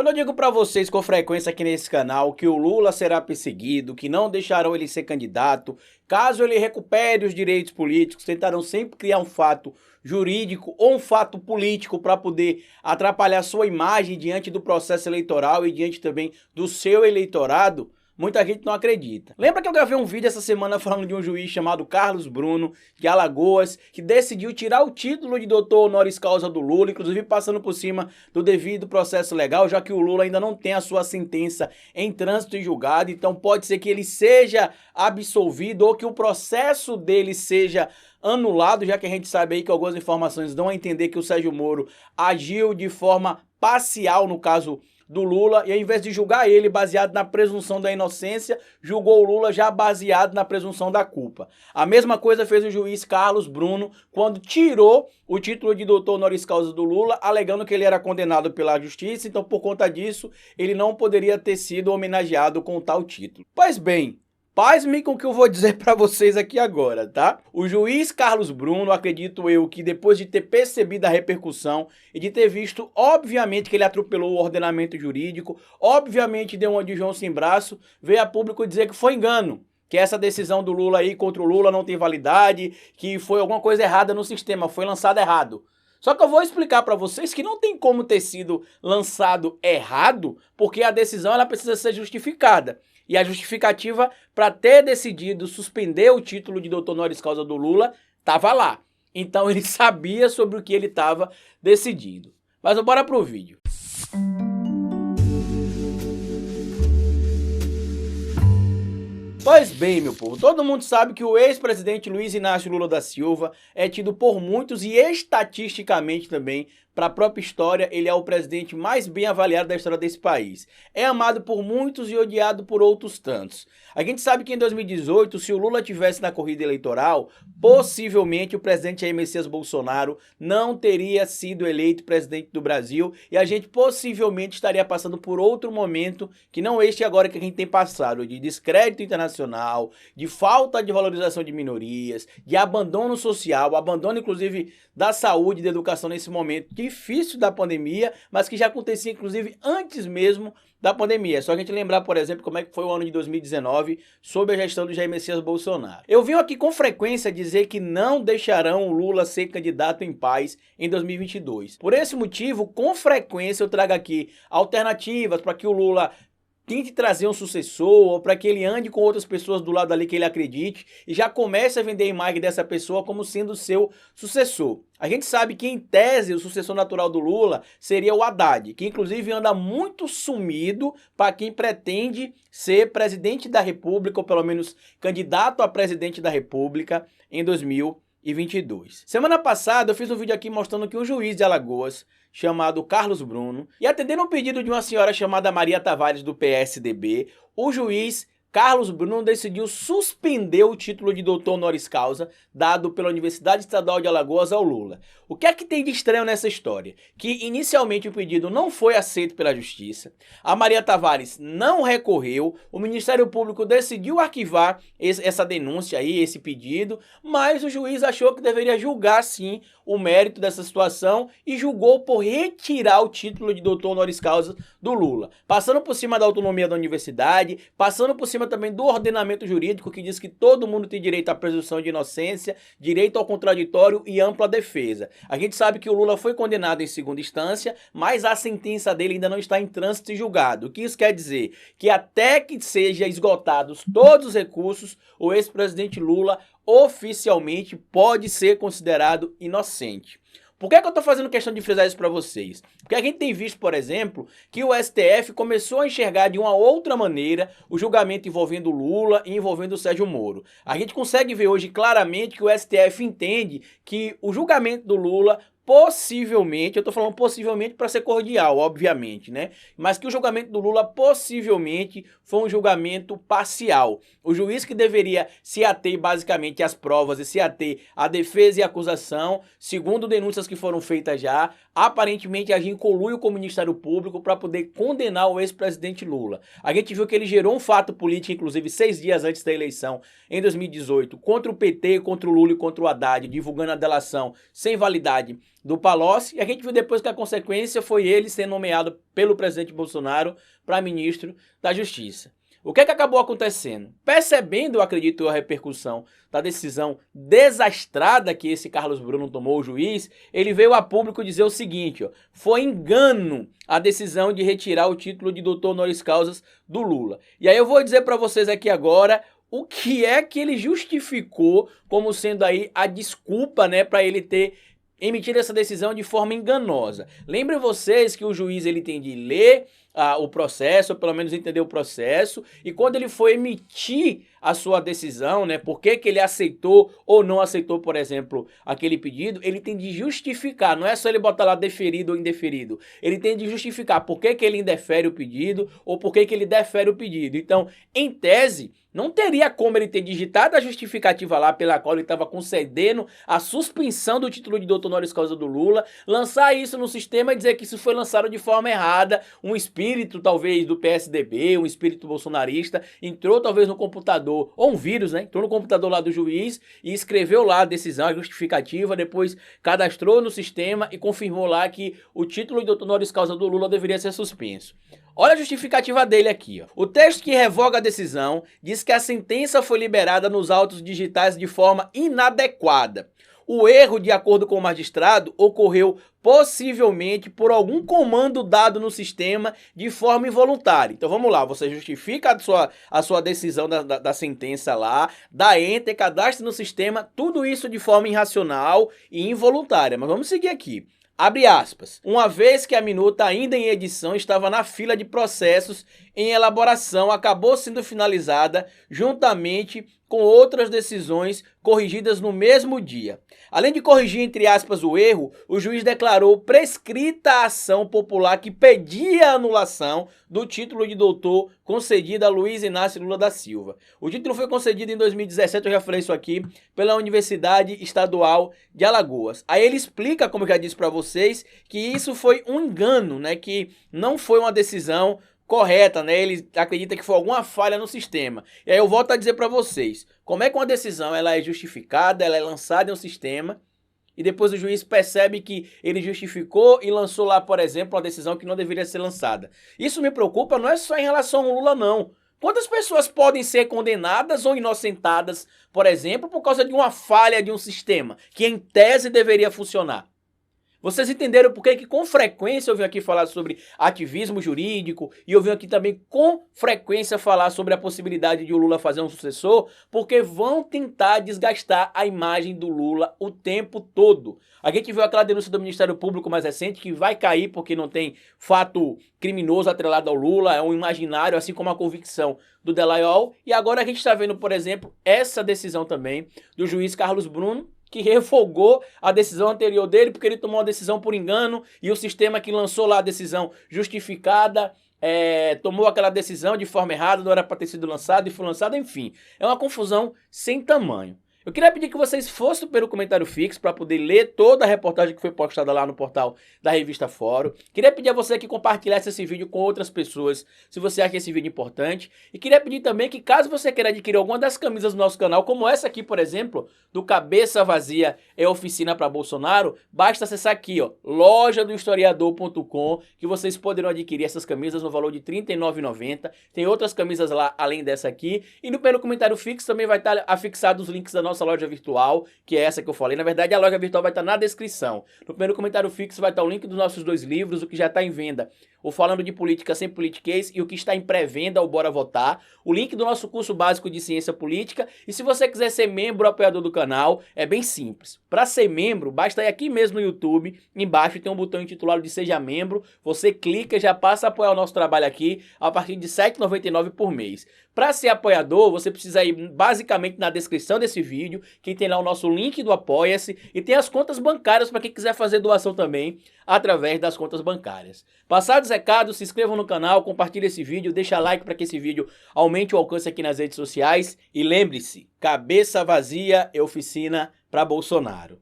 Quando eu digo para vocês com frequência aqui nesse canal que o Lula será perseguido, que não deixarão ele ser candidato, caso ele recupere os direitos políticos, tentarão sempre criar um fato jurídico ou um fato político para poder atrapalhar sua imagem diante do processo eleitoral e diante também do seu eleitorado, muita gente não acredita. Lembra que eu gravei um vídeo essa semana falando de um juiz chamado Carlos Bruno, de Alagoas, que decidiu tirar o título de doutor honoris causa do Lula, inclusive passando por cima do devido processo legal, já que o Lula ainda não tem a sua sentença em trânsito e julgado, então pode ser que ele seja absolvido ou que o processo dele seja anulado, já que a gente sabe aí que algumas informações dão a entender que o Sérgio Moro agiu de forma parcial no caso do Lula, e ao invés de julgar ele baseado na presunção da inocência, julgou o Lula já baseado na presunção da culpa. A mesma coisa fez o juiz Carlos Bruno quando tirou o título de doutor honoris causa do Lula, alegando que ele era condenado pela justiça, então por conta disso ele não poderia ter sido homenageado com tal título. Pois bem, pasmem com o que eu vou dizer para vocês aqui agora, tá? O juiz Carlos Bruno, acredito eu, que depois de ter percebido a repercussão e de ter visto, obviamente, que ele atropelou o ordenamento jurídico, obviamente deu uma de João sem braço, veio a público dizer que foi engano, que essa decisão do Lula aí contra o Lula não tem validade, que foi alguma coisa errada no sistema, foi lançado errado. Só que eu vou explicar para vocês que não tem como ter sido lançado errado, porque a decisão ela precisa ser justificada. E a justificativa para ter decidido suspender o título de doutor honoris causa do Lula estava lá. Então ele sabia sobre o que ele estava decidindo. Mas bora pro vídeo. Pois bem, meu povo, todo mundo sabe que o ex-presidente Luiz Inácio Lula da Silva é tido por muitos e estatisticamente também, para a própria história, ele é o presidente mais bem avaliado da história desse país. É amado por muitos e odiado por outros tantos. A gente sabe que em 2018, se o Lula tivesse na corrida eleitoral, possivelmente o presidente Jair Messias Bolsonaro não teria sido eleito presidente do Brasil e a gente possivelmente estaria passando por outro momento que não este agora que a gente tem passado, de descrédito internacional, de falta de valorização de minorias, de abandono social, abandono inclusive da saúde e da educação nesse momento difícil da pandemia, mas que já acontecia inclusive antes mesmo da pandemia. É só a gente lembrar, por exemplo, como é que foi o ano de 2019 sob a gestão do Jair Messias Bolsonaro. Eu venho aqui com frequência dizer que não deixarão o Lula ser candidato em paz em 2022. Por esse motivo, com frequência eu trago aqui alternativas para que o Lula tente trazer um sucessor, ou para que ele ande com outras pessoas do lado ali que ele acredite e já comece a vender a imagem dessa pessoa como sendo seu sucessor. A gente sabe que, em tese, o sucessor natural do Lula seria o Haddad, que inclusive anda muito sumido para quem pretende ser presidente da República, ou pelo menos candidato a presidente da República em 2022. Semana passada eu fiz um vídeo aqui mostrando que um juiz de Alagoas, chamado Carlos Bruno, e atendendo um pedido de uma senhora chamada Maria Tavares do PSDB, o juiz Carlos Bruno decidiu suspender o título de doutor honoris causa dado pela Universidade Estadual de Alagoas ao Lula. O que é que tem de estranho nessa história? Que inicialmente o pedido não foi aceito pela Justiça, a Maria Tavares não recorreu, o Ministério Público decidiu arquivar essa denúncia aí, esse pedido, mas o juiz achou que deveria julgar sim o mérito dessa situação e julgou por retirar o título de doutor honoris causa do Lula, passando por cima da autonomia da universidade, passando por cima também do ordenamento jurídico que diz que todo mundo tem direito à presunção de inocência, direito ao contraditório e ampla defesa. A gente sabe que o Lula foi condenado em segunda instância, mas a sentença dele ainda não está em trânsito e julgado. O que isso quer dizer? Que até que sejam esgotados todos os recursos, o ex-presidente Lula oficialmente pode ser considerado inocente. Por que eu estou fazendo questão de frisar isso para vocês? Porque a gente tem visto, por exemplo, que o STF começou a enxergar de uma outra maneira o julgamento envolvendo Lula e envolvendo o Sérgio Moro. A gente consegue ver hoje claramente que o STF entende que o julgamento do Lula possivelmente, eu tô falando possivelmente para ser cordial, obviamente, né? Mas que o julgamento do Lula possivelmente foi um julgamento parcial. O juiz que deveria se ater basicamente às provas e se ater à defesa e à acusação, segundo denúncias que foram feitas já, aparentemente agir em conluio com o Ministério Público para poder condenar o ex-presidente Lula. A gente viu que ele gerou um fato político, inclusive 6 dias antes da eleição, em 2018, contra o PT, contra o Lula e contra o Haddad, divulgando a delação sem validade do Palocci, e a gente viu depois que a consequência foi ele ser nomeado pelo presidente Bolsonaro para ministro da Justiça. O que é que acabou acontecendo? Percebendo, eu acredito, a repercussão da decisão desastrada que esse Carlos Bruno tomou, o juiz, ele veio a público dizer o seguinte, ó, foi engano a decisão de retirar o título de doutor honoris causa do Lula. E aí eu vou dizer para vocês aqui agora o que é que ele justificou como sendo aí a desculpa, né, para ele ter emitido essa decisão de forma enganosa. Lembrem vocês que o juiz ele tem de ler o processo, ou pelo menos entender o processo, e quando ele for emitir a sua decisão, né, por que ele aceitou ou não aceitou, por exemplo, aquele pedido, ele tem de justificar, não é só ele botar lá deferido ou indeferido, ele tem de justificar por que ele indefere o pedido ou por que ele defere o pedido. Então, em tese, não teria como ele ter digitado a justificativa lá pela qual ele estava concedendo a suspensão do título de doutor honoris causa do Lula, lançar isso no sistema e dizer que isso foi lançado de forma errada, um espírito talvez do PSDB, um espírito bolsonarista, entrou talvez no computador, ou um vírus, né? Entrou no computador lá do juiz e escreveu lá a decisão, a justificativa, depois cadastrou no sistema e confirmou lá que o título de doutor honoris causa do Lula deveria ser suspenso. Olha a justificativa dele aqui, ó. O texto que revoga a decisão diz que a sentença foi liberada nos autos digitais de forma inadequada. O erro, de acordo com o magistrado, ocorreu possivelmente por algum comando dado no sistema de forma involuntária. Então vamos lá, você justifica a sua decisão da sentença lá, dá enter, cadastra no sistema, tudo isso de forma irracional e involuntária. Mas vamos seguir aqui. Abre aspas. Uma vez que a minuta ainda em edição estava na fila de processos em elaboração, acabou sendo finalizada juntamente com outras decisões corrigidas no mesmo dia. Além de corrigir, entre aspas, o erro, o juiz declarou prescrita a ação popular que pedia a anulação do título de doutor concedido a Luiz Inácio Lula da Silva. O título foi concedido em 2017, eu já falei isso aqui, pela Universidade Estadual de Alagoas. Aí ele explica, como eu já disse para vocês, que isso foi um engano, né, que não foi uma decisão correta, né? Ele acredita que foi alguma falha no sistema. E aí eu volto a dizer para vocês, como é que uma decisão ela é justificada, ela é lançada em um sistema e depois o juiz percebe que ele justificou e lançou lá, por exemplo, uma decisão que não deveria ser lançada. Isso me preocupa, não é só em relação ao Lula, não. Quantas pessoas podem ser condenadas ou inocentadas, por exemplo, por causa de uma falha de um sistema que em tese deveria funcionar? Vocês entenderam por que com frequência eu venho aqui falar sobre ativismo jurídico e eu venho aqui também com frequência falar sobre a possibilidade de o Lula fazer um sucessor, porque vão tentar desgastar a imagem do Lula o tempo todo. A gente viu aquela denúncia do Ministério Público mais recente que vai cair porque não tem fato criminoso atrelado ao Lula, é um imaginário, assim como a convicção do Dallagnol. E agora a gente está vendo, por exemplo, essa decisão também do juiz Carlos Bruno, que revogou a decisão anterior dele, porque ele tomou uma decisão por engano, e o sistema que lançou lá a decisão justificada, tomou aquela decisão de forma errada, não era para ter sido lançado e foi lançado, enfim. É uma confusão sem tamanho. Eu queria pedir que vocês fossem pelo comentário fixo para poder ler toda a reportagem que foi postada lá no portal da revista Fórum. Queria pedir a você que compartilhasse esse vídeo com outras pessoas, se você acha esse vídeo importante. E queria pedir também que, caso você queira adquirir alguma das camisas do nosso canal, como essa aqui, por exemplo, do Cabeça Vazia é Oficina para Bolsonaro, basta acessar aqui, ó, lojadohistoriador.com, que vocês poderão adquirir essas camisas no valor de R$ 39,90. Tem outras camisas lá, além dessa aqui. E no pelo comentário fixo também vai estar afixado os links da nossa loja virtual, que é essa que eu falei. Na verdade, a loja virtual vai estar na descrição. No primeiro comentário fixo vai estar o link dos nossos 2 livros, o que já está em venda, o Falando de Política Sem Politiquês, e o que está em pré-venda, o Bora Votar. O link do nosso curso básico de Ciência Política. E se você quiser ser membro ou apoiador do canal, é bem simples. Para ser membro, basta ir aqui mesmo no YouTube, embaixo tem um botão intitulado de Seja Membro. Você clica e já passa a apoiar o nosso trabalho aqui a partir de R$ 7,99 por mês. Para ser apoiador, você precisa ir basicamente na descrição desse vídeo, que tem lá o nosso link do Apoia-se e tem as contas bancárias para quem quiser fazer doação também através das contas bancárias. Passados os recados, se inscrevam no canal, compartilhe esse vídeo, deixa like para que esse vídeo aumente o alcance aqui nas redes sociais e lembre-se, cabeça vazia é oficina para Bolsonaro.